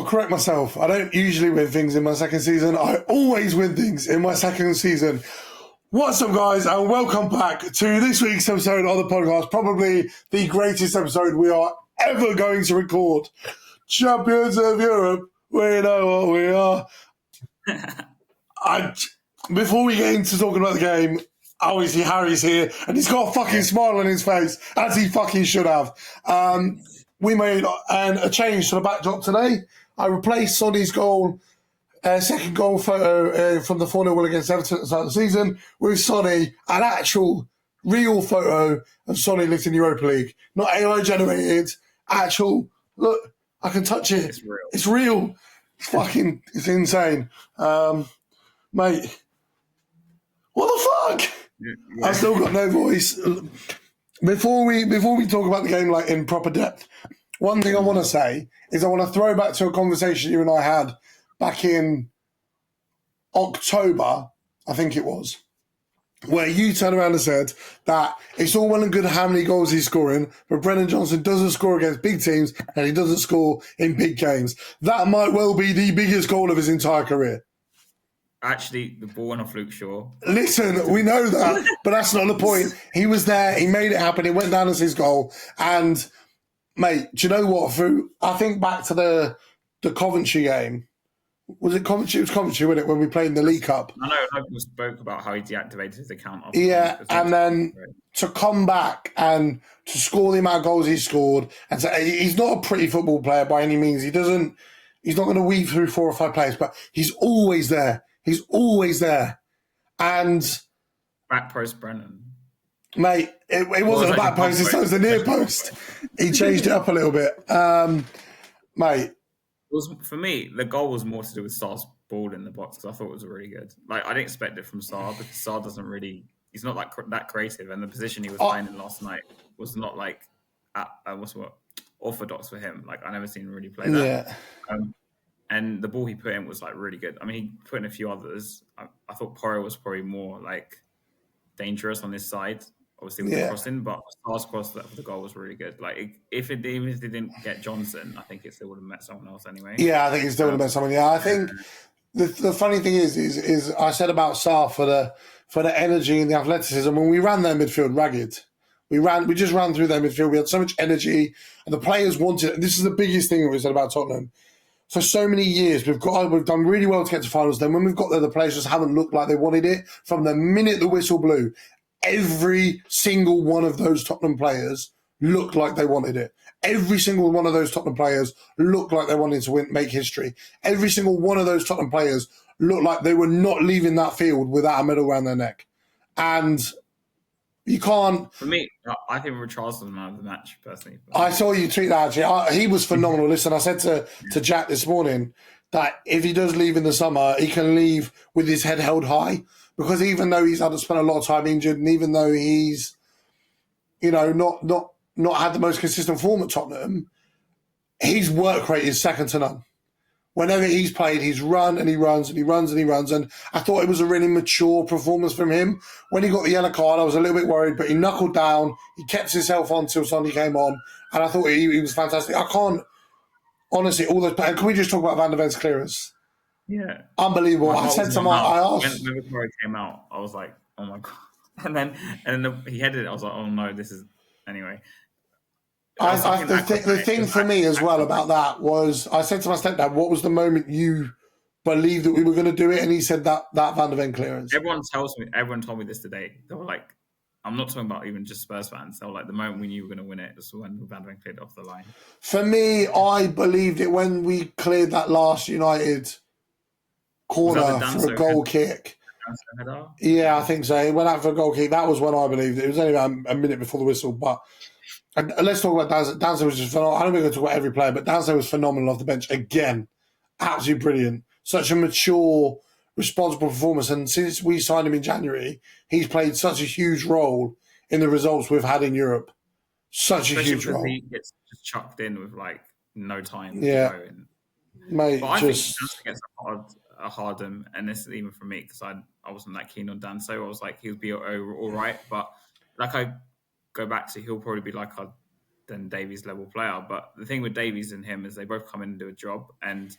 correct myself. I don't usually win things in my second season. I always win things in my second season. What's up, guys, and welcome back to this week's episode of the podcast. Probably the greatest episode we are ever going to record. Champions of Europe, we know what we are. Before we get into talking about the game, obviously Harry's here, and he's got a fucking smile on his face, as he fucking should have. We made a change to the backdrop today. I replaced Sonny's goal, second goal photo from the 4-0 win against Everton at the start of the season with Sonny, an actual, real photo of Sonny lifting the Europa League. Not AI generated, actual, look, I can touch it. It's real. It's real. It's insane. Mate, what the fuck? Yeah. I've still got no voice. Before we talk about the game like in proper depth, one thing I want to say is I want to throw back to a conversation you and I had back in October, I think it was, where you turned around and said that it's all well and good how many goals he's scoring, but Brennan Johnson doesn't score against big teams and he doesn't score in big games. That might well be the biggest goal of his entire career. Actually, the ball on a fluke, sure. Listen, we know that, but that's not the point. He was there, he made it happen, it went down as his goal. And, mate, do you know what? I think back to the Coventry game. Was it Coventry? It was Coventry, wasn't it, when we played in the League Cup? I know people spoke about how he deactivated his account. Yeah, and then to come back and to score the amount of goals he scored, and so he's not a pretty football player by any means. He's not going to weave through 4 or 5 players, but he's always there. He's always there. And back post Brennan. Mate, it wasn't a back post, it was a near post. He changed it up a little bit. Mate. For me, the goal was more to do with Sarr's ball in the box because I thought it was really good. Like, I didn't expect it from Sarr because Sarr he's not like that creative, and the position he was playing in last night was not like orthodox for him. Like, I never seen him really play that. Yeah. And the ball he put in was like really good. I mean, he put in a few others. I thought Porro was probably more like dangerous on this side, obviously with the crossing, but Sarr's cross for the goal was really good. Like, even if they didn't get Johnson, I think it still would have met someone else anyway. Yeah, I think it still would have met someone. Yeah, I think the funny thing is I said about Sarr for the energy and the athleticism. When we ran their midfield ragged, we just ran through their midfield. We had so much energy, and the players wanted. And this is the biggest thing that we said about Tottenham. For so many years, we've done really well to get to finals. Then when we've got there, the players just haven't looked like they wanted it. From the minute the whistle blew, every single one of those Tottenham players looked like they wanted it. Every single one of those Tottenham players looked like they wanted to make history. Every single one of those Tottenham players looked like they were not leaving that field without a medal around their neck. And you can't... For me, I think Richarlison was man of the match, personally. I saw you tweet that, actually. He was phenomenal. Listen, I said to Jack this morning that if he does leave in the summer, he can leave with his head held high, because even though he's had to spend a lot of time injured, and even though he's, not had the most consistent form at Tottenham, his work rate is second to none. Whenever he's played, he's run and he runs and he runs and he runs. And I thought it was a really mature performance from him. When he got the yellow card, I was a little bit worried, but he knuckled down. He kept himself on till Sonny came on. And I thought he was fantastic. I can't, honestly, can we just talk about Van der Ven's clearance? Yeah. Unbelievable. I said to I asked. When the came out, I was like, oh my God. And then he headed it. I was like, oh no, this is, anyway. The thing for me as well about that was, I said to my stepdad, what was the moment you believed that we were going to do it? And he said that Van der Ven clearance. Everyone told me this today. They were like, I'm not talking about even just Spurs fans. They were like, the moment we knew we were going to win it was when Van der Ven cleared off the line. For me, I believed it when we cleared that last United corner for a goal kick. Yeah, I think so. It went out for a goal kick. That was when I believed it. It was only about a minute before the whistle, but... And let's talk about Danzo. Danzo was just phenomenal. I don't think we're going to talk about every player, but Danzo was phenomenal off the bench again. Absolutely brilliant. Such a mature, responsible performance. And since we signed him in January, he's played such a huge role in the results we've had in Europe. Especially huge role. He gets just chucked in with like no time. Yeah, to go in. Mate. But I think Danzo gets a hard and this is even for me because I wasn't that keen on Danzo. I was like he'll be all right, but like I go back to, he'll probably be like a than Davies level player. But the thing with Davies and him is they both come in and do a job. And to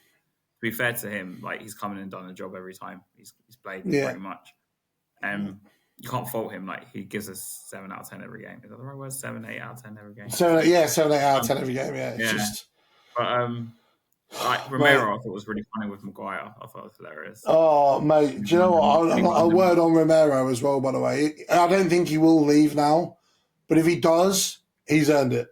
be fair to him, like he's come in and done a job every time he's played pretty much. And you can't fault him. Like he gives us 7 out of 10 every game. Is that the right word? 7, 8 out of 10 every game. 7, 8 out of 10 every game. Yeah, it's just. But like Romero, I thought was really funny with Maguire. I thought it was hilarious. Oh, mate, do you know what? A word on Romero as well, by the way. I don't think he will leave now, but if he does, he's earned it.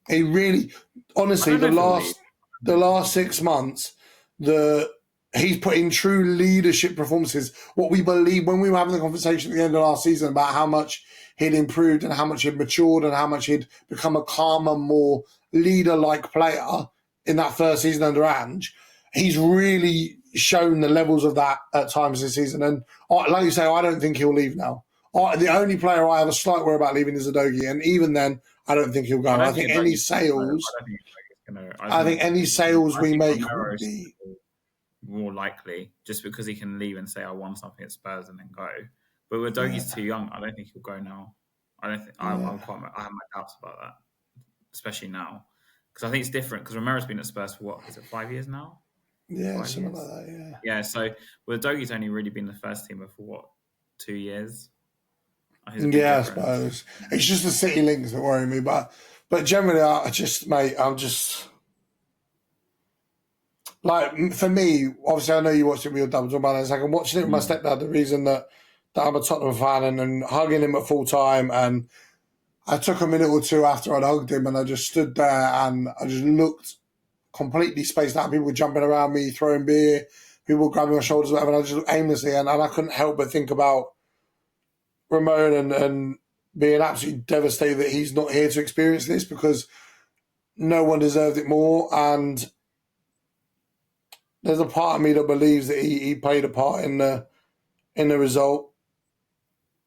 He really, honestly, the last 6 months, he's put in true leadership performances. What we believe when we were having the conversation at the end of last season about how much he'd improved and how much he'd matured and how much he'd become a calmer, more leader-like player in that first season under Ange, he's really shown the levels of that at times this season. And like you say, I don't think he'll leave now. The only player I have a slight worry about leaving is Udogie, and even then, I don't think he'll go. I think any sales we make would be more likely, just because he can leave and say I won something at Spurs and then go. But Udogie's too young. I don't think he'll go now. I don't think I have my doubts about that, especially now. Because I think it's different. Because Romero's been at Spurs for what? Is it 5 years now? Yeah, something like that, yeah. Yeah, so Udogie's only really been the first teamer for what? 2 years? I suppose. It's just the City links that worry me. But generally, I'm just... Like, for me, obviously, I know you watched it with your dad, about it. It's like I'm watching it with my stepdad, the reason that I'm a Tottenham fan and hugging him at full time, and I took a minute or two after I'd hugged him and I just stood there and I just looked completely spaced out. People were jumping around me, throwing beer, people grabbing my shoulders, whatever, and I just looked aimlessly and I couldn't help but think about Ramon and being absolutely devastated that he's not here to experience this because no one deserved it more. And there's a part of me that believes that he played a part in the result.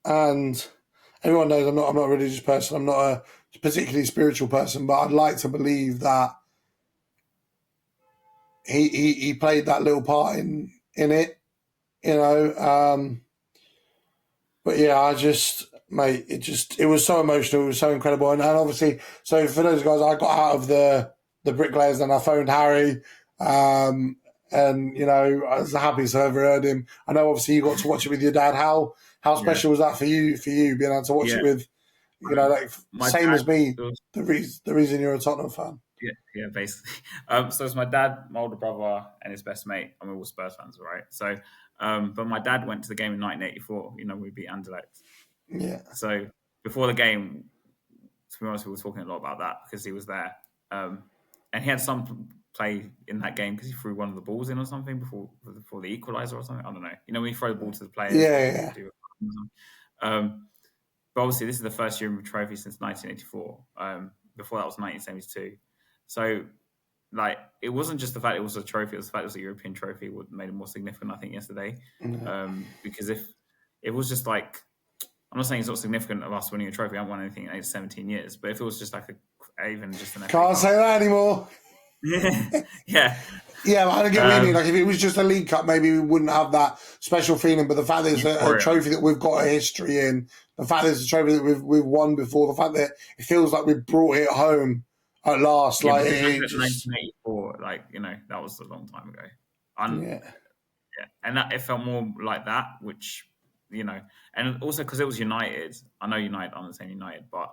And everyone knows I'm not a religious person. I'm not a particularly spiritual person, but I'd like to believe that he played that little part in it, you know. But yeah, it was so emotional. It was so incredible, and obviously, so for those guys, I got out of the bricklayers and I phoned Harry, and you know, I was happy to have heard him. I know, obviously, you got to watch it with your dad. How special was that for you being able to watch it with, you know, like same as me, the reason you're a Tottenham fan? Yeah, basically. So it's my dad, my older brother, and his best mate. I'm all Spurs fans, right? So, but my dad went to the game in 1984. You know, we beat Anderlecht. Yeah. So before the game, to be honest, we were talking a lot about that because he was there, and he had some play in that game because he threw one of the balls in or something before the equaliser or something. I don't know. You know, when you throw the ball to the players. Yeah. But obviously, this is the first year of a trophy since 1984. Before that was 1972. So, like, it wasn't just the fact it was a trophy; it was the fact it was a European trophy. What made it more significant, I think, yesterday. Mm-hmm. Because if it was just like, I'm not saying it's not significant of us winning a trophy. I haven't won anything in 17 years. But if it was just like even just an can't say that anymore. Yeah. Yeah, but I don't get what you mean. Like, if it was just a League Cup, maybe we wouldn't have that special feeling. But the fact that it's a trophy that we've got a history in, the fact that it's a trophy that we've won before, the fact that it feels like we've brought it home at last. Yeah, like 1984, like, you know, that was a long time ago. Yeah, and it felt more like that, which, you know, and also because it was United. I know United aren't the same United, but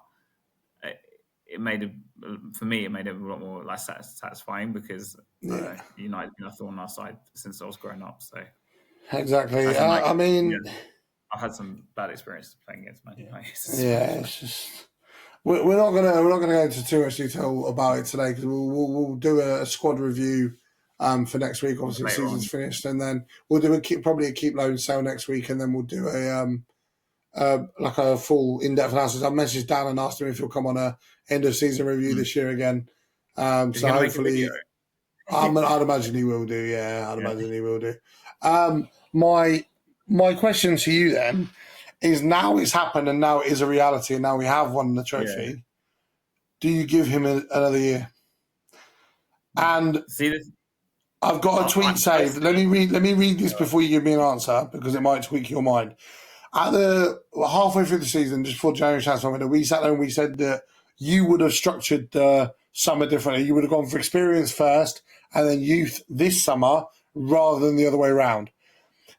it made it, for me, it made it a lot more like satisfying because United been a thorn on our side since I was growing up. So exactly. I mean, I've had some bad experiences playing against Man United. Yeah, it's just we're not gonna go into too much detail about it today because we'll do a squad review for next week. Obviously, the season's finished, and then we'll do probably a keep load sale next week, and then we'll do like a full in-depth analysis. I messaged Dan and asked him if he'll come on a end of season review this year again. So hopefully, I'd imagine he will do. Yeah, I'd imagine he will do. My question to you then is: now it's happened, and now it is a reality, and now we have won the trophy. Yeah. Do you give him another year? And I've got a tweet saved. Let me read this before you give me an answer because it might tweak your mind. At the halfway through the season, just before January transfer window, we sat there and we said that you would have structured the summer differently. You would have gone for experience first and then youth this summer rather than the other way around.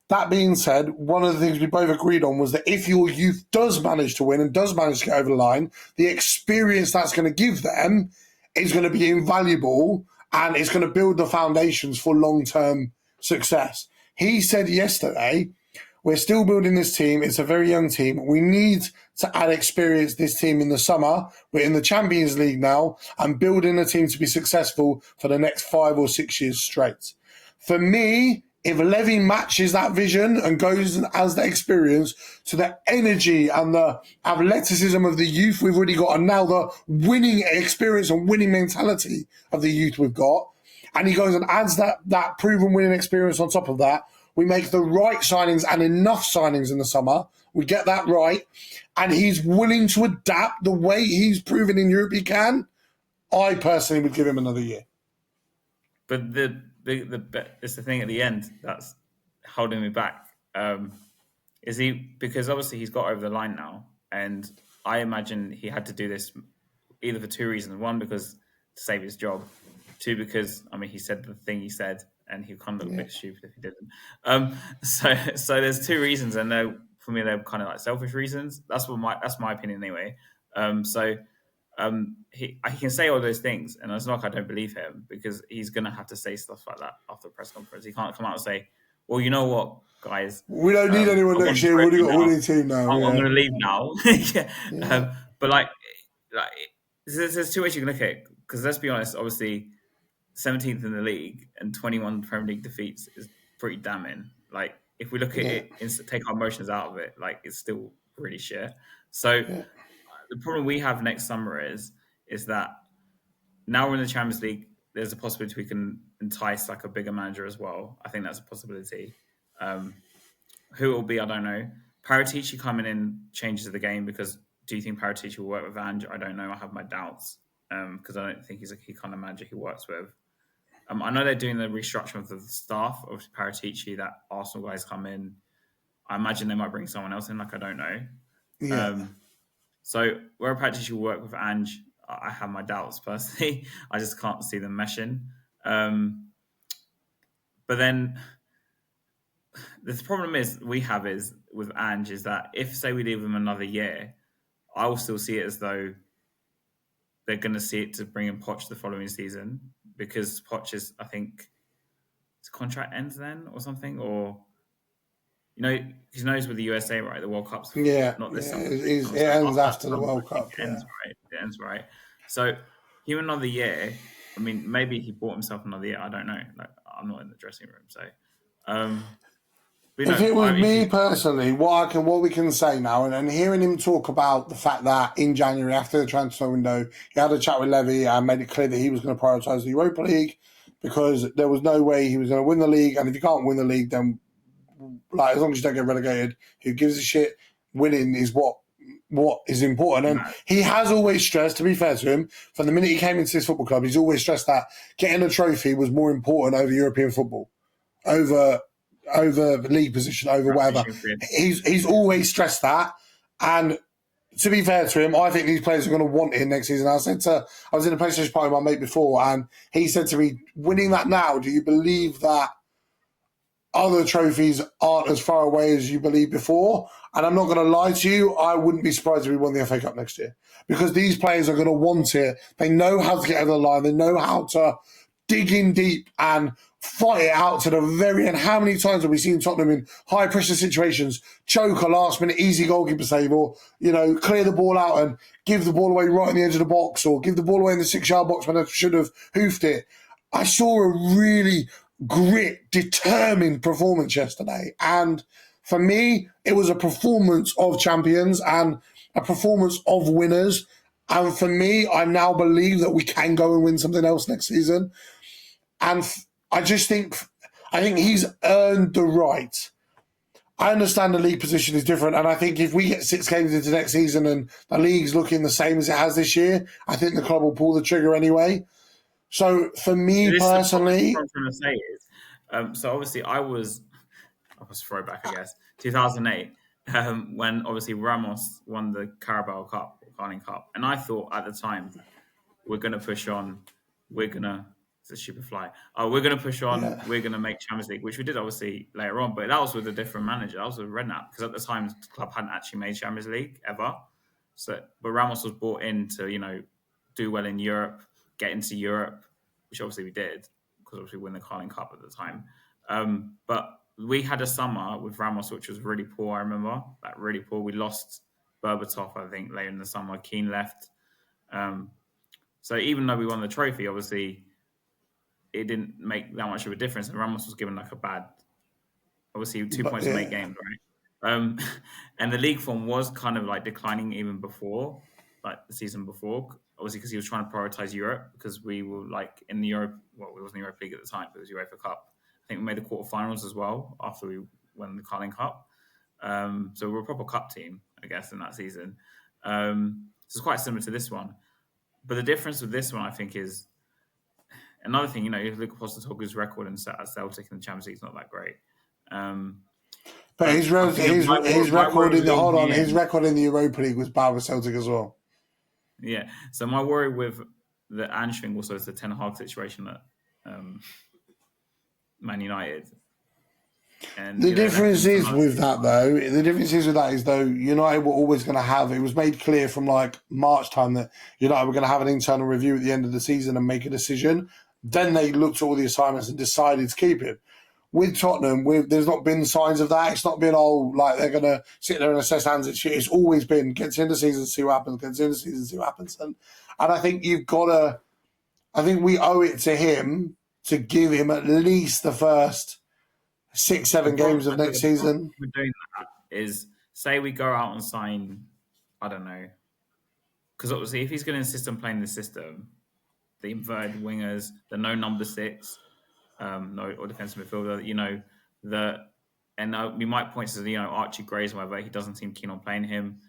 That being said, one of the things we both agreed on was that if your youth does manage to win and does manage to get over the line, the experience that's going to give them is going to be invaluable and it's going to build the foundations for long-term success. He said yesterday, we're still building this team. It's a very young team. We need to add experience this team in the summer. We're in the Champions League now and building a team to be successful for the next 5 or 6 years straight. For me, if Levy matches that vision and goes and has that experience to the energy and the athleticism of the youth we've already got, and now the winning experience and winning mentality of the youth we've got, and he goes and adds that proven winning experience on top of that, we make the right signings and enough signings in the summer, we get that right, and he's willing to adapt the way he's proven in Europe he can, I personally would give him another year. But it's the thing at the end that's holding me back. Is he, because obviously he's got over the line now, and I imagine he had to do this either for 2 reasons. One, because to save his job. 2, because he said the thing he said, and he kind of look a bit stupid if he didn't. So there's 2 reasons, and for me they're kind of like selfish reasons. That's my opinion anyway. He can say all those things, and it's not like I don't believe him, because he's going to have to say stuff like that after the press conference. He can't come out and say, well, you know what, guys? We don't need anyone next year. We've got a winning team now. I'm going to leave now. But there's 2 ways you can look at it, because let's be honest, obviously, 17th in the league and 21 Premier League defeats is pretty damning. Like, if we look at it, take our emotions out of it, like, it's still really shit. So the problem we have next summer is that now we're in the Champions League, there's a possibility we can entice like a bigger manager as well. I think that's a possibility. Who it will be, I don't know. Paratici coming in changes the game, because do you think Paratici will work with Ange? I don't know. I have my doubts, because I don't think he's a key kind of manager he works with. I know they're doing the restructuring of the staff of Paratici, that Arsenal guys come in. I imagine they might bring someone else in, like, I don't know. Yeah. So where Paratici will work with Ange, I have my doubts personally. I just can't see them meshing. But then the problem is with Ange is that if, say, we leave him another year, I will still see it as though they're going to see it to bring in Poch the following season, because Poch is, I think, his contract ends then or something, or he knows with the USA, right? The World Cup's not this summer. It ends after the World Cup. It ends right. So him another year. Maybe he bought himself another year. I don't know. Like, I'm not in the dressing room, so. If it was me personally, what we can say now, and hearing him talk about the fact that in January, after the transfer window, he had a chat with Levy and made it clear that he was going to prioritise the Europa League, because there was no way he was going to win the league, and if you can't win the league, then as long as you don't get relegated, who gives a shit? Winning is what is important. And he has always stressed, to be fair to him, from the minute he came into this football club, he's always stressed that getting a trophy was more important over European football, over league position, over whatever. He's always stressed that. And to be fair to him, I think these players are going to want it next season. I was in a PlayStation party with my mate before, and he said to me, winning that now, do you believe that other trophies aren't as far away as you believed before? And I'm not going to lie to you, I wouldn't be surprised if we won the FA Cup next year, because these players are going to want it. They know how to get over the line. They know how to dig in deep and fight it out to the very end. How many times have we seen Tottenham in high pressure situations choke a last minute easy goalkeeper save, or clear the ball out and give the ball away right on the edge of the box, or give the ball away in the 6-yard box when they should have hoofed it? I saw a really determined performance yesterday, and for me it was a performance of champions and a performance of winners. And for me, I now believe that we can go and win something else next season. And I think he's earned the right. I understand the league position is different, and I think if we get 6 games into next season and the league's looking the same as it has this year, I think the club will pull the trigger anyway. So for me personally, what I'm trying to say is, so obviously I was throwback, I guess, 2008, when obviously Ramos won the Carabao Cup, Carling Cup. And I thought at the time, we're going to push on. We're going to... It's a stupid fly. Oh, we're going to push on. Yeah. We're going to make Champions League, which we did obviously later on. But that was with a different manager. That was with Redknapp. Because at the time, the club hadn't actually made Champions League ever. But Ramos was brought in to, do well in Europe, get into Europe, which obviously we did. Because obviously we won the Carling Cup at the time. But we had a summer with Ramos, which was really poor, I remember. Like, really poor. We lost Berbatov, I think, later in the summer. Keane left. So even though we won the trophy, obviously, it didn't make that much of a difference. And Ramos was given like a bad... Obviously, 2 points in 8 games, right? And the league form was kind of like declining even before, like the season before. Obviously, because he was trying to prioritize Europe, because we were like in the Europe... Well, it wasn't the Europa League at the time, but it was Europa Cup. I think we made the quarterfinals as well after we won the Carling Cup. So we're a proper cup team, I guess, in that season. So it's quite similar to this one. But the difference with this one, I think, is another thing. You look at Postecoglou's record and at Celtic in the Champions League is not that great. But his record in the Europa League was bad with Celtic as well. Yeah. So my worry with the Ange thing also is the Ten Hag situation at Man United. And the difference is with that, though, United were always going to have, it was made clear from like March time that United were going to have an internal review at the end of the season and make a decision. Then they looked at all the assignments and decided to keep him. With Tottenham, there's not been signs of that. It's not been, they're going to sit there and assess hands and shit. It's always been, get to the end of the season, see what happens, And I think I think we owe it to him to give him at least the first 6-7 games of next season. We're doing that is, say we go out and sign, I don't know, because obviously if he's going to insist on playing the system, the inverted wingers, the no number 6, or defensive midfielder, we might point to Archie Grays or whatever. He doesn't seem keen on playing him.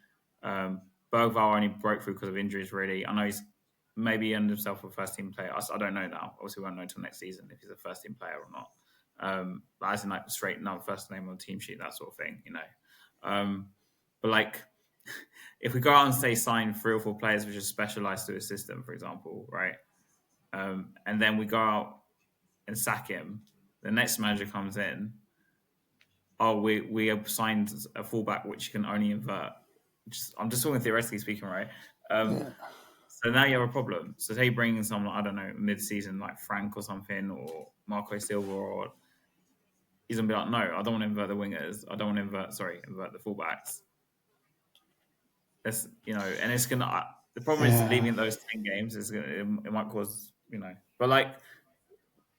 Bergvall only broke through because of injuries. Really, I know he's maybe earned himself a first team player. I don't know now. Obviously, we won't know until next season if he's a first team player or not. But as in like straight first name on the team sheet, that sort of thing, But like, if we go out and say sign 3 or 4 players which are specialised to a system, for example, right, and then we go out and sack him, the next manager comes in. Oh, we have signed a fullback which can only invert. I'm just talking theoretically speaking, right? So now you have a problem. So say you bring in someone, I don't know, mid-season like Frank or something, or Marco Silva, or he's gonna be like, no, I don't want to invert the wingers. I don't want to invert the fullbacks. That's and it's gonna. The problem is leaving those 10 games it might cause but like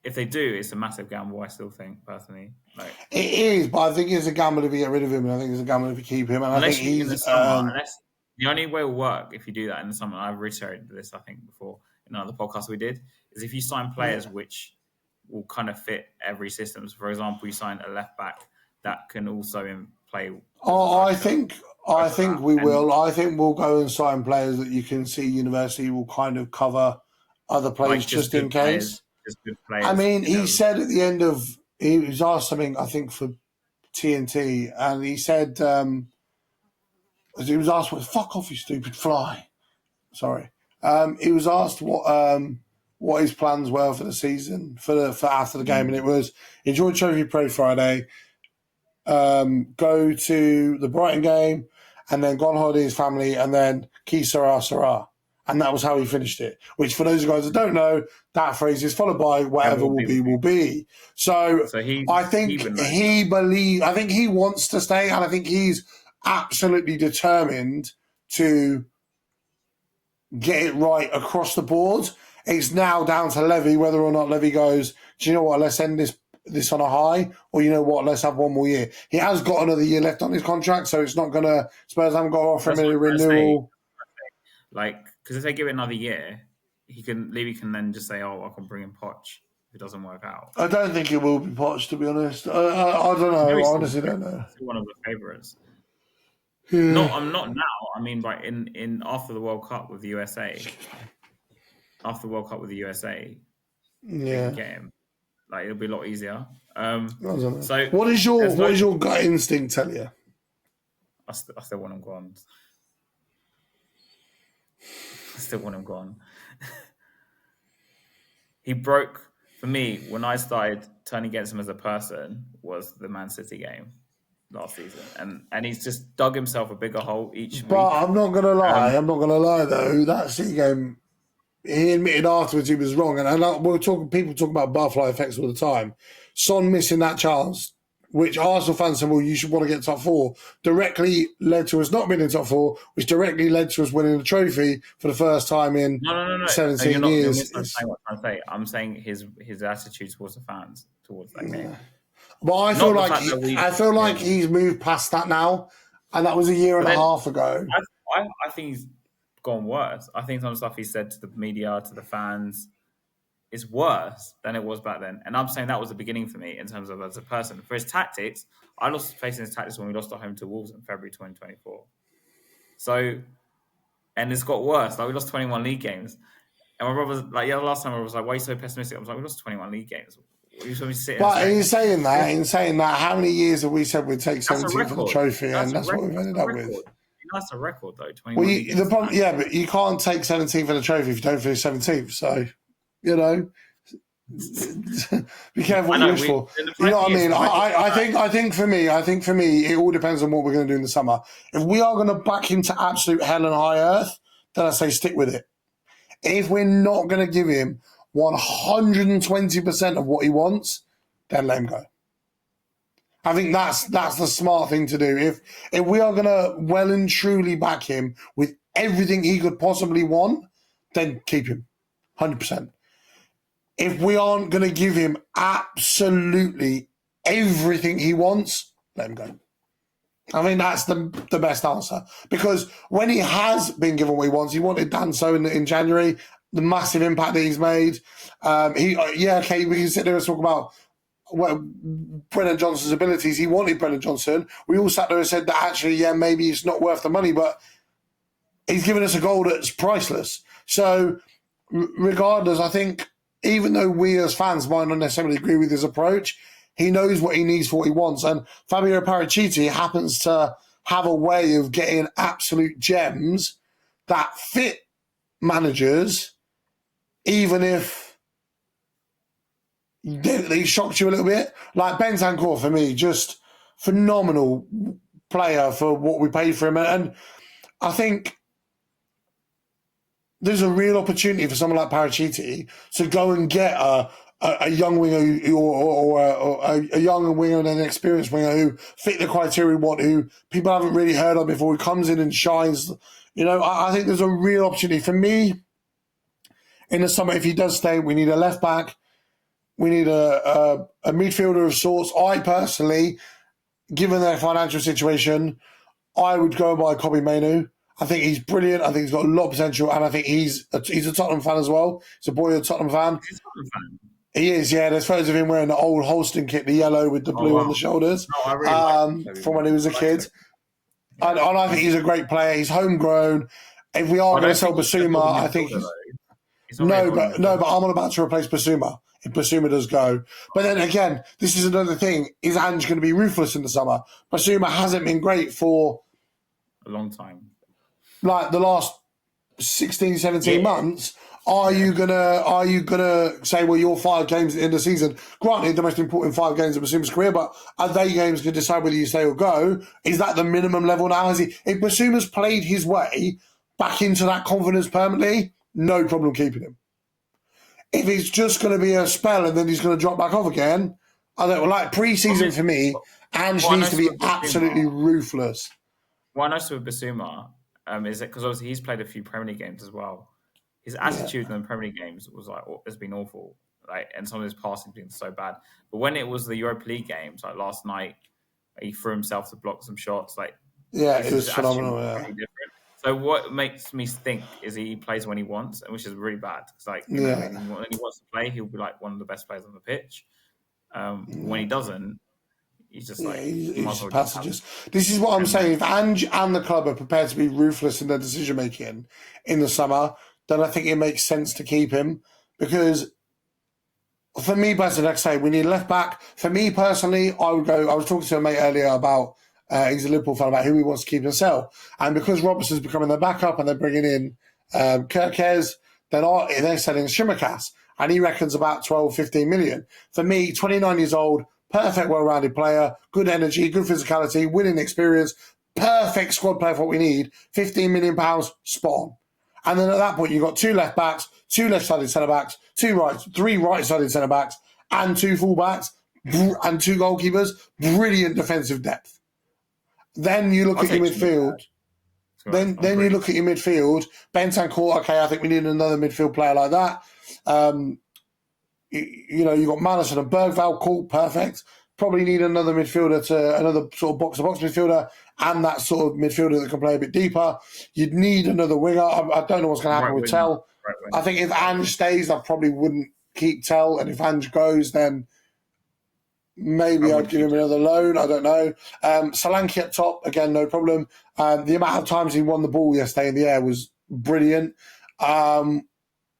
if they do, it's a massive gamble. I still think personally, like it is, but I think it's a gamble if you get rid of him, and I think it's a gamble if you keep him. And I think he's in the summer, the only way it will work if you do that in the summer. I've reiterated this, I think, before in another podcast we did, is if you sign players which will kind of fit every system. So for example, you sign a left back that can also play. I think we will. I think we'll go and sign players that you can see University will kind of cover other players just in case. Good players, I mean, he said at the end of, he was asked something, I think, for TNT, and he said, he was asked, fuck off, you stupid fly. Sorry. He was asked what his plans were for the season, for after the game, and it was enjoy Trophy Parade Friday, go to the Brighton game, and then go on holiday with his family, and then Ki Sera Sera. And that was how he finished it, which for those guys that don't know, that phrase is followed by whatever will be. So I think I think he wants to stay, and I think he's absolutely determined to get it right across the board. It's now down to Levy whether or not Levy goes, do you know what, let's end this on a high, or you know what, let's have one more year. He has got another year left on his contract, so it's not going to, Spurs haven't got to offer him a renewal. Because if they give it another year, Levy can then just say, "Oh, I can bring in Poch if it doesn't work out." I don't think it will be Poch, to be honest. I don't know. I honestly don't know. Still one of the favourites. Yeah. I'm not now. I mean, like in after the World Cup with the USA. After the World Cup with the USA, yeah, get him. Like it'll be a lot easier. So what is your gut instinct tell you? I still want him gone. I still want him gone. He broke, for me, when I started turning against him as a person, was the Man City game last season. And he's just dug himself a bigger hole each week. But I'm not going to lie, though, that City game, he admitted afterwards he was wrong. And people talk about butterfly effects all the time. Son missing that chance, which Arsenal fans said, well, you should want to get top four, directly led to us not being in top four, which directly led to us winning the trophy for the first time in 17 years. You're misunderstanding what I'm trying to say. I'm saying his attitude towards the fans, towards that game. But I feel like he's moved past that now, and that was a year and a half ago. I think he's gone worse. I think some stuff he said to the media, to the fans, is worse than it was back then. And I'm saying that was the beginning for me in terms of as a person. For his tactics, I lost facing his tactics when we lost at home to Wolves in February 2024. So, and it's got worse. Like, we lost 21 league games. And my brother was like, last time I was like, why are you so pessimistic? I was like, we lost 21 league games. But in saying that, how many years have we said we'd take 17th for the trophy, and that's what we've ended up with? That's a record, though. But you can't take 17th for the trophy if you don't finish 17th. So, be careful what you wish for. You know what I mean? I think for me, it all depends on what we're going to do in the summer. If we are going to back him to absolute hell and high earth, then I say stick with it. If we're not going to give him 120% of what he wants, then let him go. I think that's the smart thing to do. If we are going to well and truly back him with everything he could possibly want, then keep him, 100%. If we aren't going to give him absolutely everything he wants, let him go. I mean, that's the best answer. Because when he has been given what he wants, he wanted Danso in January, the massive impact that he's made. We can sit there and talk about Brennan Johnson's abilities. He wanted Brennan Johnson. We all sat there and said that actually, maybe it's not worth the money, but he's given us a goal that's priceless. So regardless, I think even though we as fans might not necessarily agree with his approach, he knows what he needs for what he wants. And Fabio Paratici happens to have a way of getting absolute gems that fit managers, even if they shocked you a little bit. Like Bentancur, for me, just phenomenal player for what we paid for him. And I think there's a real opportunity for someone like Paratici to go and get a young winger or a young winger and an experienced winger who fit the criteria we want, who people haven't really heard of before, who comes in and shines. I think there's a real opportunity. For me, in the summer, if he does stay, we need a left back. We need a midfielder of sorts. I personally, given their financial situation, I would go by Kobbie Mainoo. I think he's brilliant. I think he's got a lot of potential, and I think he's a Tottenham fan as well. He's a boyhood Tottenham fan. He's a Tottenham fan. He is, yeah. There's photos of him wearing the old Holston kit, the yellow with the blue on the shoulders, from when he was a kid. And I think he's a great player. He's homegrown. If we are going to sell Basuma, I think no, but I'm not about to replace Basuma if Basuma does go. But then again, this is another thing. Is Ange going to be ruthless in the summer? Basuma hasn't been great for a long time. Like the last 16, 17 months. Are you gonna say, well, you're 5 games at the end of the season? Granted, the most important 5 games of Basuma's career, but are they games to decide whether you stay or go? Is that the minimum level now? If Basuma's played his way back into that confidence permanently, no problem keeping him. If it's just going to be a spell and then he's going to drop back off again, I don't like pre-season for me. Ange needs to be absolutely ruthless. What I noticed with Basuma is that because obviously he's played a few Premier League games as well. His attitude in the Premier League games has been awful. And some of his passing has been so bad. But when it was the Europa League games, like last night, he threw himself to block some shots. It was phenomenal. Yeah. So what makes me think is he plays when he wants, which is really bad. It's when he wants to play, he'll be like one of the best players on the pitch. When he doesn't, he's just he just passages. This is what I'm saying. If Ange and the club are prepared to be ruthless in their decision making in the summer, then I think it makes sense to keep him. Because for me personally, like I say, we need a left back. For me personally, I would go. I was talking to a mate earlier about he's a Liverpool fan, about who he wants to keep and sell. And because Robertson's becoming their backup and they're bringing in Kirkes, they're selling Shimikas, and he reckons about 12, 15 million. For me, 29 years old, perfect, well-rounded player, good energy, good physicality, winning experience, perfect squad player for what we need, £15 million, spot on. And then at that point, you've got 2 left-backs, 2 left-sided centre-backs, 3 right-sided centre-backs, and 2 full-backs, and 2 goalkeepers. Brilliant defensive depth. Then you look at your midfield. Then you look at your midfield. Bentancur, okay, I think we need another midfield player like that. You've got Madison and Bergvall, cool, perfect. Probably need another midfielder, another sort of box-to-box midfielder, and that sort of midfielder that can play a bit deeper. You'd need another winger. I don't know what's going to happen with Tell. I think if Ange stays, I probably wouldn't keep Tell, and if Ange goes, then maybe I'd give him another loan. I don't know. Solanke up top, again, no problem. The amount of times he won the ball yesterday in the air was brilliant. I'd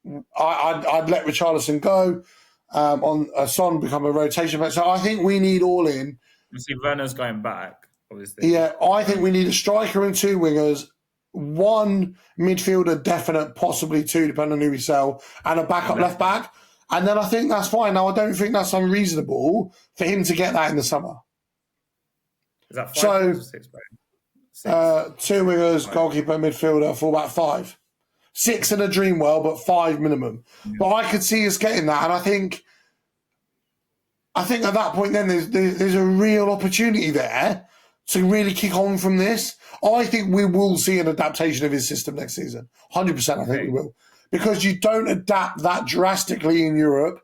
let Richarlison go. On Son become a rotation back. So I think we need all in. You see, Werner's going back, obviously. Yeah, I think we need a striker and 2 wingers, 1 midfielder, definite, possibly 2, depending on who we sell, and a backup left back. And then I think that's fine. Now, I don't think that's unreasonable for him to get that in the summer. Is that 5 or 6? 2 wingers, 5. Goalkeeper, midfielder, fullback, 5. 6 in a dream world, but 5 minimum. Yeah. But I could see us getting that, and I think at that point then there's a real opportunity there to really kick on from this. I think we will see an adaptation of his system next season. 100%, I think we will. Because you don't adapt that drastically in Europe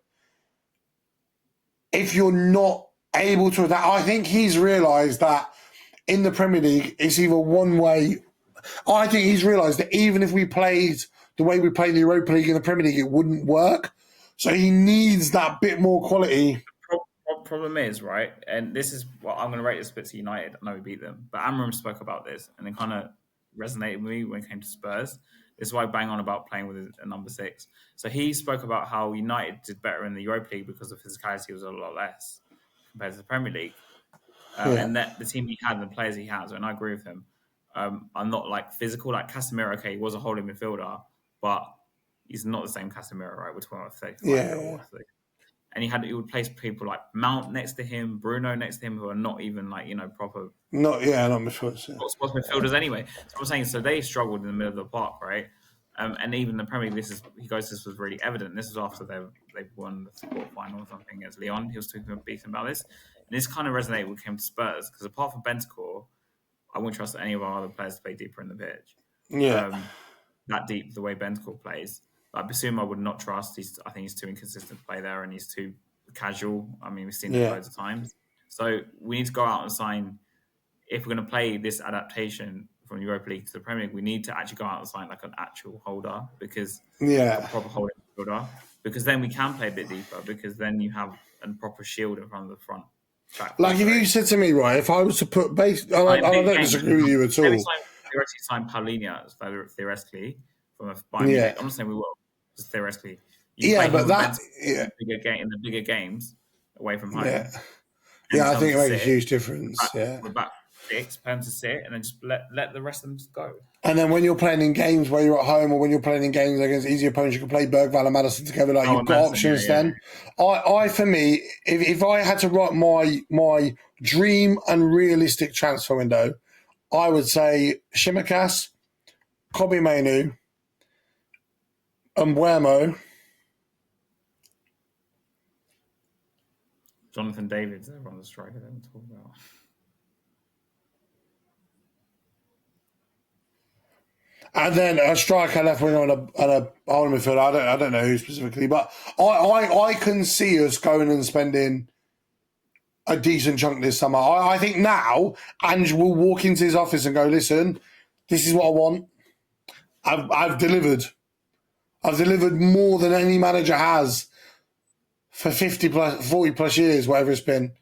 if you're not able to adapt. I think he's realised that in the Premier League, it's either one way. I think he's realised that even if we played the way we play in the Europa League and the Premier League, it wouldn't work. So he needs that bit more quality. The problem is, right, and this is what I'm going to rate the Spurs United. I know we beat them, but Amram spoke about this and it kind of resonated with me when it came to Spurs. This is why I bang on about playing with a number 6. So he spoke about how United did better in the Europa League because the physicality was a lot less compared to the Premier League. And that the team he had and the players he has, and I agree with him, are not like physical. Like Casemiro, okay, he was a holding midfielder, but he's not the same Casemiro, right? We're talking about 35. And he would place people like Mount next to him, Bruno next to him, who are not even like, proper. Not midfielders. Not midfielders anyway. So I'm saying, so they struggled in the middle of the park, right? And even the Premier League, this was really evident. This was after they won the quarterfinal or something against Lyon. He was talking about this. And this kind of resonated when it came to Spurs, because apart from Bentancur, I wouldn't trust any of our other players to play deeper in the pitch. Yeah. That deep, the way Bentancur plays. I presume I would not trust. I think he's too inconsistent to play there, and he's too casual. I mean, we've seen it loads of times. So we need to go out and sign. If we're going to play this adaptation from Europa League to the Premier League, we need to actually go out and sign like an actual holder, because a proper holding holder. Because then we can play a bit deeper. Because then you have a proper shield in front of the front. Like if you said to me, right, if I was to put I don't disagree with you at all. Theoretically sign Paulinho theoretically from a Bayern Munich. I'm not saying we will. Just theoretically, but that in the bigger games away from home. Yeah, I think it makes a huge difference. We're back 6, pen to sit, and then just let the rest of them just go. And then when you're playing in games where you're at home, or when you're playing in games against easy opponents, you can play Bergvall and Madison together. Like you've got options. Then, I for me, if I had to write my dream and realistic transfer window, I would say Shimikas, Kobe Mainu, Mbeumo, Jonathan David's on the striker. Then talk about. And then a striker, left winger, and a holding midfielder. I don't know who specifically, but I can see us going and spending a decent chunk this summer. I think now Ange will walk into his office and go, "Listen, this is what I want. I've delivered. I've delivered more than any manager has for 40 plus years, whatever it's been.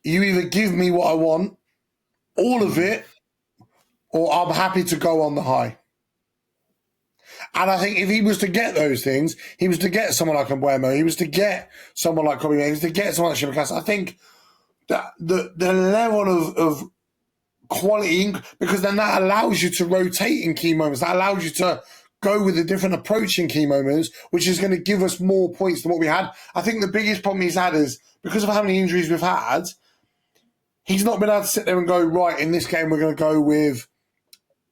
You either give me what I want, all of it, or I'm happy to go on the high." And I think if he was to get those things, he was to get someone like Mbeumo, he was to get someone like Kobe, he was to get someone like Shimikas. I think that the level of quality, because then that allows you to rotate in key moments. That allows you to go with a different approach in key moments, which is going to give us more points than what we had. I think the biggest problem he's had is because of how many injuries we've had, he's not been able to sit there and go, right, in this game we're going to go with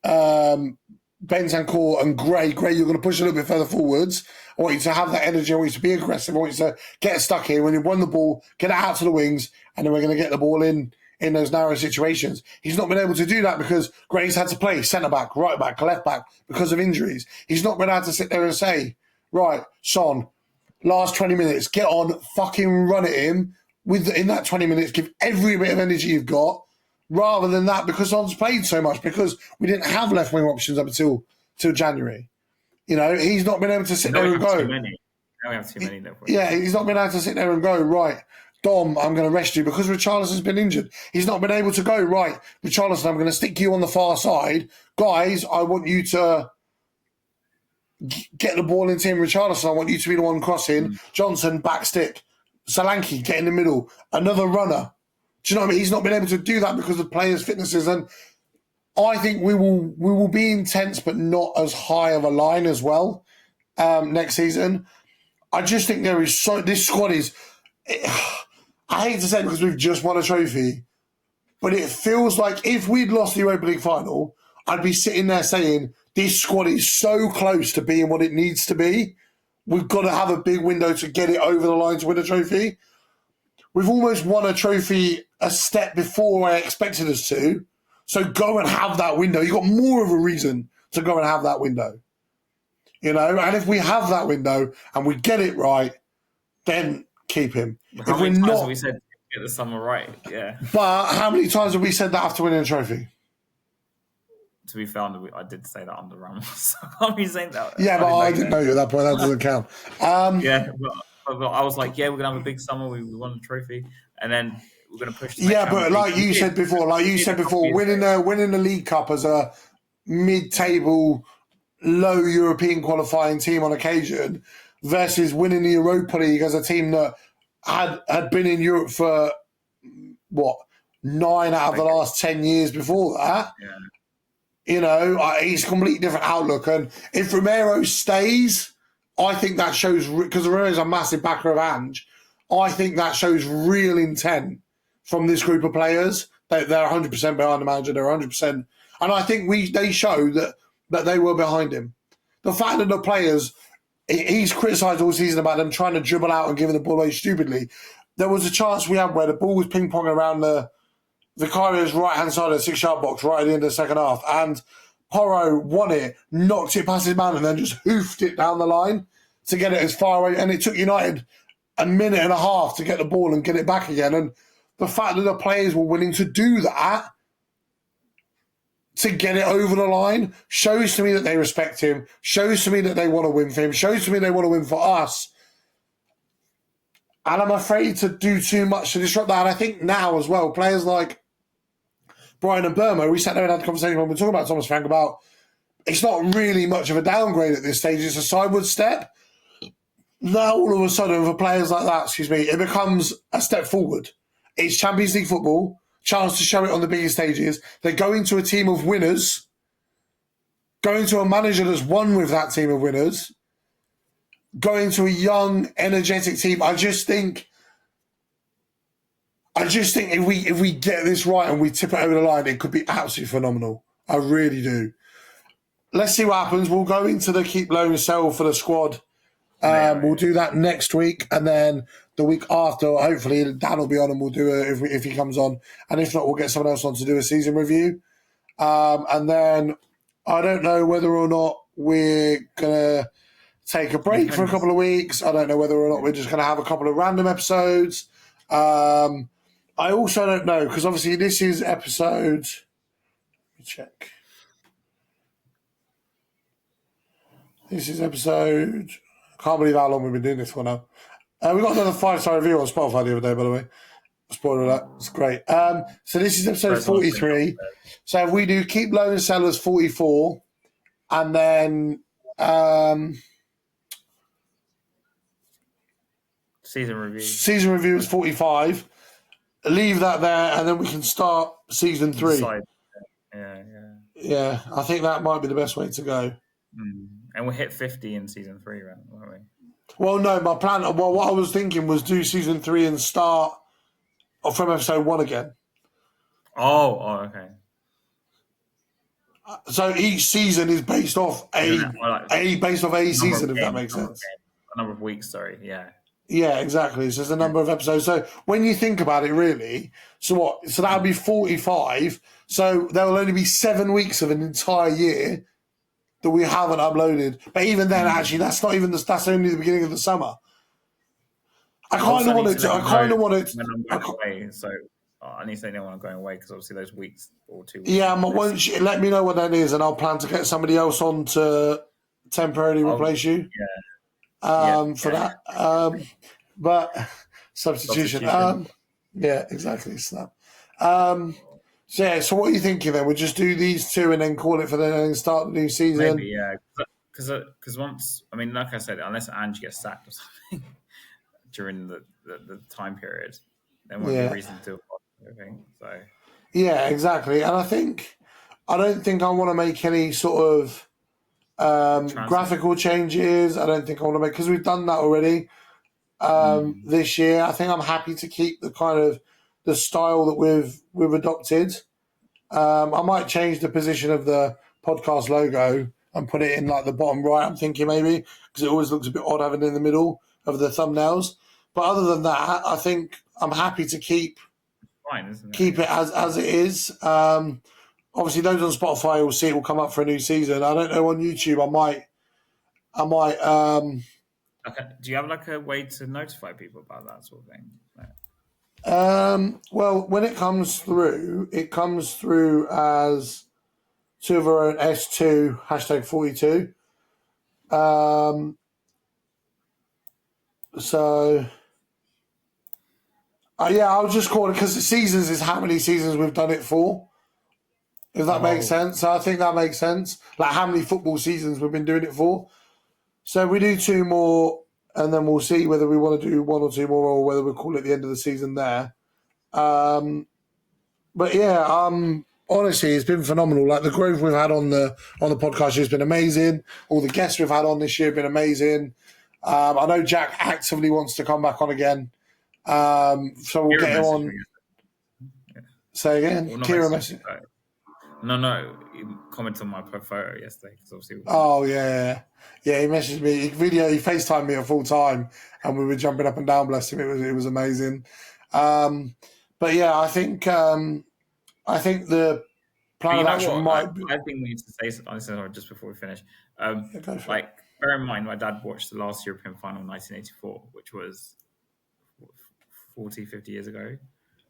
Bentancur and Gray. Gray, you're going to push a little bit further forwards. I want you to have that energy. I want you to be aggressive. I want you to get stuck here. When you won the ball, get it out to the wings, and then we're going to get the ball in those narrow situations. He's not been able to do that because Gray's had to play centre-back, right-back, left-back because of injuries. He's not been able to sit there and say, right, Son, last 20 minutes, get on, fucking run at him. In that 20 minutes, give every bit of energy you've got, rather than that, because Son's played so much, because we didn't have left-wing options up until January. You know, he's not been able to sit there and go. Now we have too many. Yeah, he's not been able to sit there and go, right, Dom, I'm going to rest you, because Richarlison's been injured. He's not been able to go, right, Richarlison, I'm going to stick you on the far side. Guys, I want you to get the ball into him. Richarlison, I want you to be the one crossing. Johnson, back stick. Solanke, get in the middle. Another runner. Do you know what I mean? He's not been able to do that because of players' fitnesses. And I think we will be intense, but not as high of a line as well next season. I just think this squad is, I hate to say it because we've just won a trophy, but it feels like if we'd lost the Europa League final, I'd be sitting there saying, this squad is so close to being what it needs to be. We've got to have a big window to get it over the line to win a trophy. We've almost won a trophy a step before I expected us to. So go and have that window. You've got more of a reason to go and have that window. You know, and if we have that window and we get it right, then keep him. How if many we're times not, have we said get the summer right? Yeah. But how many times have we said that after winning a trophy? To be found, I did say that under Ramos. I'm saying that. Yeah, but I didn't know you at that point. That doesn't count. Yeah, but I was like, yeah, we're gonna have a big summer. We won a trophy, and then we're gonna push. Yeah, but like you said before, winning the League Cup as a mid-table, low European qualifying team on occasion, versus winning the Europa League as a team that had been in Europe for 9 out of the last 10 years before that. Yeah. You know, it's a completely different outlook. And if Romero stays, I think that shows, because Romero's a massive backer of Ange, I think that shows real intent from this group of players. They're 100% behind the manager. They're 100%. And I think they show that they were behind him. The fact that the players, he's criticised all season about them trying to dribble out and giving the ball away stupidly. There was a chance we had where the ball was ping-ponging around the Vicario's right-hand side of the 6-yard box right at the end of the second half, and Porro won it, knocked it past his man, and then just hoofed it down the line to get it as far away. And it took United a minute and a half to get the ball and get it back again. And the fact that the players were willing to do that to get it over the line shows to me that they respect him, shows to me that they want to win for him, shows to me they want to win for us. And I'm afraid to do too much to disrupt that. And I think now as well, players like Brian and Burma, we sat there and had a conversation when we were talking about Thomas Frank about it's not really much of a downgrade at this stage. It's a sideward step. Now, all of a sudden, for players like that, it becomes a step forward. It's Champions League football, chance to show it on the biggest stages. They're going to a team of winners, going to a manager that's won with that team of winners, going to a young, energetic team. I just think if we get this right and we tip it over the line, it could be absolutely phenomenal. I really do. Let's see what happens. We'll go into the keep low and sell for the squad. We'll do that next week, and then the week after, hopefully Dan will be on, and we'll do it if he comes on. And if not, we'll get someone else on to do a season review. And then I don't know whether or not we're gonna take a break for a couple of weeks. I don't know whether or not we're just gonna have a couple of random episodes. I also don't know, because obviously this is episode. Let me check. This is episode. I can't believe how long we've been doing this for now. We got another 5-star review on Spotify the other day, by the way. Spoiler alert. It's great. So this is episode 43. So if we do keep low and sell as 44, and then season review is 45. Leave that there, and then we can start season 3. Yeah, I think that might be the best way to go. And we'll hit 50 in season 3, right? Won't we? Well, no, my plan. Well, what I was thinking was do season 3 and start from episode 1 again. Oh, okay. So each season is based off a season, if that makes sense. A number of weeks, sorry. Yeah. Yeah, exactly. So there's a number of episodes. So when you think about it, really, so that would be 45. So there will only be 7 weeks of an entire year that we haven't uploaded. But even then, actually, that's not even that's only the beginning of the summer. I kind of want it to. I kind of want it. So I need to say when I'm going away because obviously those weeks or 2 weeks. Yeah, but once you let me know what that is, and I'll plan to get somebody else on to temporarily replace you. For that. But substitution. Yeah, exactly. Snap. So what are you thinking then? We'll just do these 2 and then call it for the and start the new season. Maybe, yeah. Because once, I mean, like I said, unless Ange gets sacked or something during the time period, there won't be a reason to. I think so. Yeah, exactly. And I don't think I want to make any sort of graphical changes. I don't think I want to make, because we've done that already this year. I think I'm happy to keep the kind of the style that we've adopted. I might change the position of the podcast logo and put it in like the bottom right. I'm thinking maybe because it always looks a bit odd having it in the middle of the thumbnails. But other than that, I think I'm happy to keep it as it is. Obviously, those on Spotify will see it will come up for a new season. I don't know on YouTube. I might. Okay. Do you have like a way to notify people about that sort of thing? Well, when it comes through as 2 of our own S2 #42. I'll just call it because the seasons is how many seasons we've done it for. If that makes sense. So I think that makes sense. Like how many football seasons we've been doing it for. So we do 2 more and then we'll see whether we want to do 1 or 2 more or whether we'll call it the end of the season there. But yeah, honestly, it's been phenomenal. Like the growth we've had on the podcast has been amazing. All the guests we've had on this year have been amazing. I know Jack actively wants to come back on again. So we'll get him on. Say again? Kira message. No. He commented on my photo yesterday. Obviously he messaged me. He FaceTimed me at full time and we were jumping up and down, bless him. It was amazing. But yeah, I think the plan of action might be... I think we need to say something just before we finish. Bear in mind, my dad watched the last European final in 1984, which was 40, 50 years ago.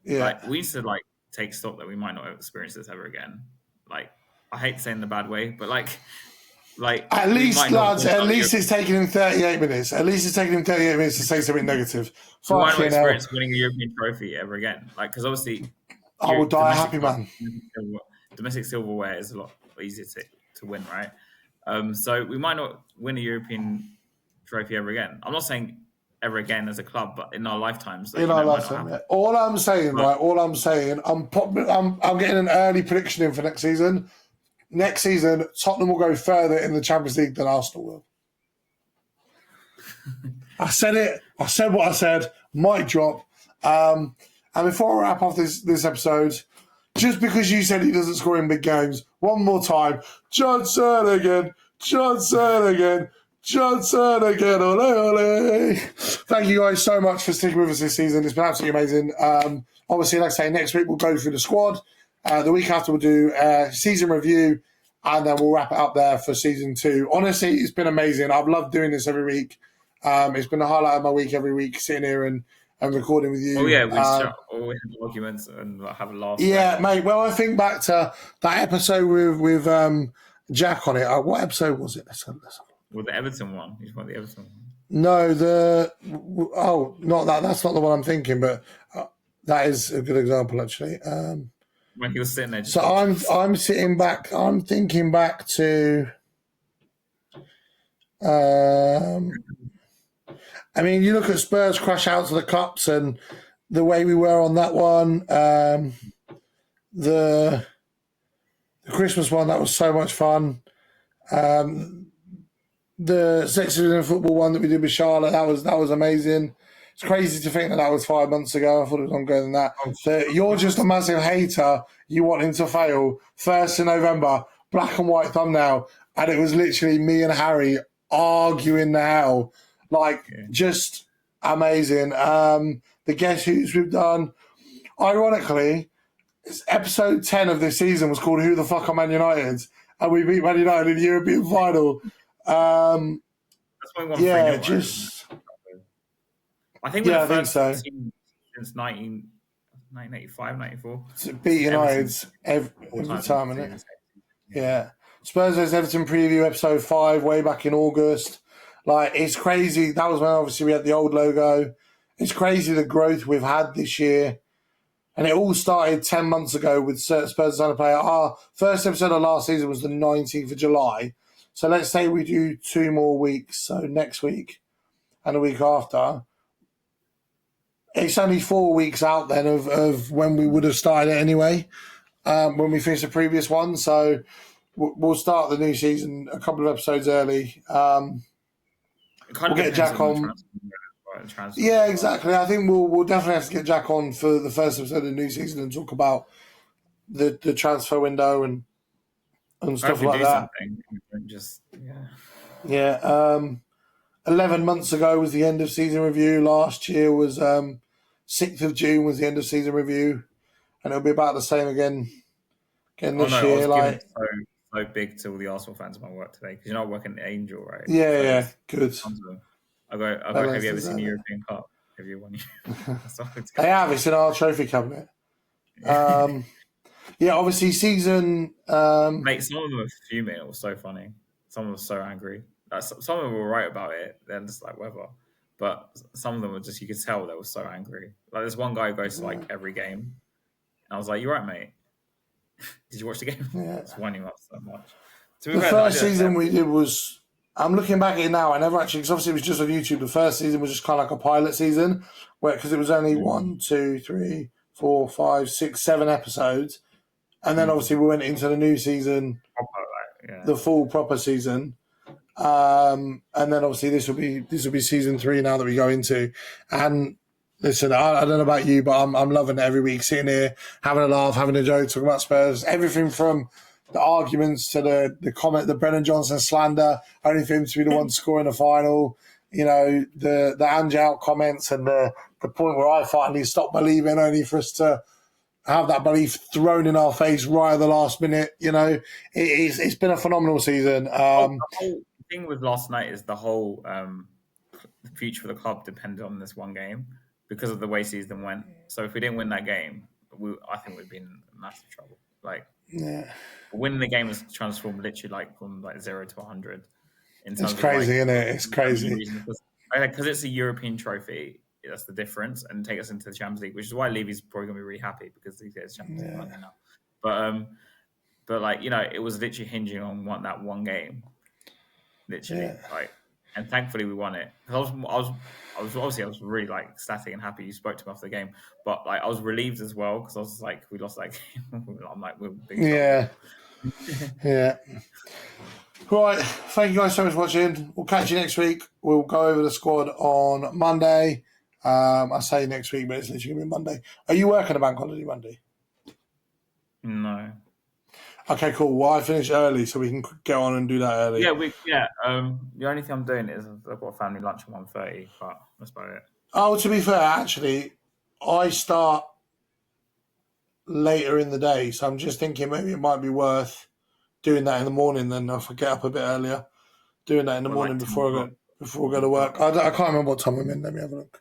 Yeah. We used to take stock that we might not experience this ever again. I hate to say in the bad way, but at least, lads, at least it's taken him 38 minutes. At least it's taken him 38 minutes to say something negative. We might not experience winning a European trophy ever again. Because obviously, I will die a happy man. Domestic silverware is a lot easier to win, right? So we might not win a European trophy ever again. I'm not saying ever again as a club, but in our lifetimes. In our lifetime, yeah. All I'm saying, I'm getting an early prediction in for next season. Next season, Tottenham will go further in the Champions League than Arsenal will. I said it. I said what I said. Mic drop. And before I wrap off this episode, just because you said he doesn't score in big games, one more time. Johnson again. Ole, ole. Thank you guys so much for sticking with us this season. It's been absolutely amazing. Obviously, like I say, next week we'll go through the squad. The week after we'll do a season review and then we'll wrap it up there for season 2. Honestly, it's been amazing. I've loved doing this every week. It's been the highlight of my week every week, sitting here and recording with you. Oh, yeah, we always have arguments and have a laugh. Yeah, mate. Well, I think back to that episode with Jack on it. What episode was it? Let's Well, the Everton one. You want the Everton one? No, not that. That's not the one I'm thinking, but that is a good example, actually. When he was sitting there. So I'm sitting back. I'm thinking back to. I mean, you look at Spurs crash out to the Cups and the way we were on that one. The Christmas one, that was so much fun. The Sexes in Football one that we did with Charlotte, that was amazing. It's crazy to think that was 5 months ago. I thought it was longer than that. So you're just a massive hater. You want him to fail. 1st of November, black and white thumbnail. And it was literally me and Harry arguing the hell. Just amazing. The Guess Who's we've done. Ironically, episode 10 of this season was called Who the Fuck Are Man United? And we beat Man United in the European final. That's why we won 3-0, just... I think we're the first team since 1985, 94. To beat United every time, isn't it? Yeah. Spurs vs Everton preview episode 5 way back in August. It's crazy. That was when obviously we had the old logo. It's crazy the growth we've had this year. And it all started 10 months ago with Spurs trying to play. Our first episode of last season was the 19th of July. So let's say we do 2 more weeks. So next week and the week after. It's only 4 weeks out then of when we would have started it anyway, when we finished the previous one. So we'll start the new season a couple of episodes early. We'll get Jack on. Yeah, exactly. I think we'll definitely have to get Jack on for the first episode of the new season and talk about the transfer window and stuff like that. Yeah. 11 months ago was the end of season review. Last year was 6th of June was the end of season review, and it'll be about the same again this year. So big to all the Arsenal fans at my work today because you're not working at Angel, right? Yeah, good. I go. Have you ever seen the European Cup? Have you won? They have. It's in our trophy cabinet. Obviously season. Mate, some of them were fuming. It was so funny. Some of them were so angry. Some of them were right about it. They're just like whatever. But some of them were just, you could tell they were so angry. There's one guy who goes to every game. And I was like, "You're right, mate. Did you watch the game?" Yeah. It's winding up so much. The first season we did was, I'm looking back at it now, I never actually, because obviously it was just on YouTube. The first season was just kind of like a pilot season, because it was only 1, 2, 3, 4, 5, 6, 7 episodes. And then obviously we went into the new season, the full proper season. And then obviously this will be season 3 now that we go into. And listen, I don't know about you, but I'm loving it every week, sitting here, having a laugh, having a joke, talking about Spurs, everything from the arguments to the comment, the Brennan Johnson slander, only for him to be the one scoring the final, the Ange out comments and the point where I finally stopped believing, only for us to have that belief thrown in our face right at the last minute. It's been a phenomenal season. The whole thing with last night is the whole the future for the club depended on this one game because of the way season went. So if we didn't win that game, I think we'd be in massive trouble. Winning the game has transformed literally from 0 to 100. It's crazy, isn't it? It's crazy because it's a European trophy. That's the difference, and take us into the Champions League, which is why Levy's probably going to be really happy because he gets Champions League right now. But it was literally hinging on that one game, literally. And thankfully we won it. I was really ecstatic and happy. You spoke to me after the game, but I was relieved as well because I was like, we lost that game. I'm like, we're big. Yeah. Right, thank you guys so much for watching. We'll catch you next week. We'll go over the squad on Monday. I say next week, but it's literally going to be Monday. Are you working a bank holiday Monday? No. Okay, cool. Well, I finish early, so we can get on and do that early. Yeah, the only thing I'm doing is I've got a family lunch at 1:30, but that's about it. Oh, to be fair, actually, I start later in the day, so I'm just thinking maybe it might be worth doing that in the morning. Then if I get up a bit earlier, doing that in the morning before I go to work. I can't remember what time I'm in. Let me have a look.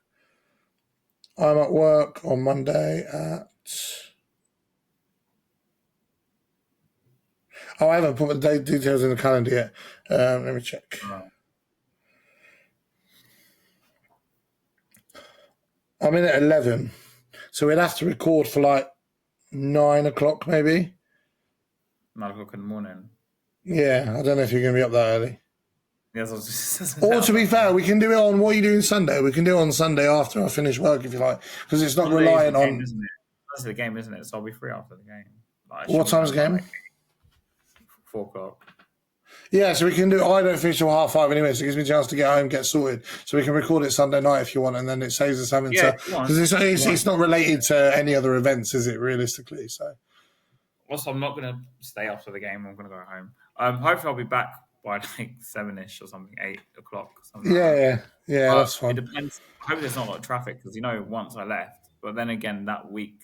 I'm at work on Monday at. Oh, I haven't put the date details in the calendar yet. Let me check. I'm in at 11, so we'd have to record for 9 o'clock maybe. 9 o'clock in the morning. Yeah, I don't know if you're going to be up that early. Yes, or to be fair, we can do it on what are you doing Sunday? We can do it on Sunday after I finish work if you like, because it's not reliant on. That's the game, isn't it? So I'll be free after the game. What time's the game? 4 o'clock. Yeah, so we can do. I don't finish till 5:30 anyway, so it gives me a chance to get home, get sorted. So we can record it Sunday night if you want, and then it saves us having to. Because it's not related to any other events, is it? Realistically, so. Also, I'm not going to stay after the game. I'm going to go home. Hopefully, I'll be back by like 7ish or something, 8 o'clock. Something yeah, that's fine. It depends. I hope there's not a lot of traffic because once I left, but then again that week,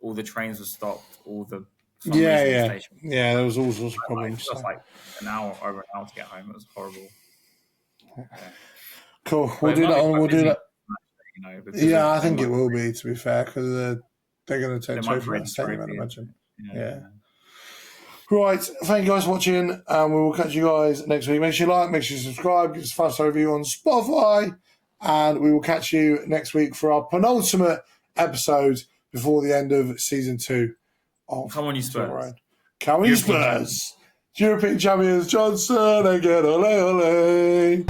all the trains were stopped. All the yeah, there was all sorts of problems. It was like over an hour to get home. It was horrible. Yeah. Cool. We'll do that. We'll do that. Yeah, I think it will be, to be fair, because they're going to take trophy from the stadium, I'd imagine. Yeah. Right. Thank you guys for watching, and we will catch you guys next week. Make sure you like, make sure you subscribe, give us a 5-star review on Spotify, and we will catch you next week for our penultimate episode before the end of season 2. Come on, you Spurs. Come on, you Spurs. European champions, Johnson, again, ole, ole.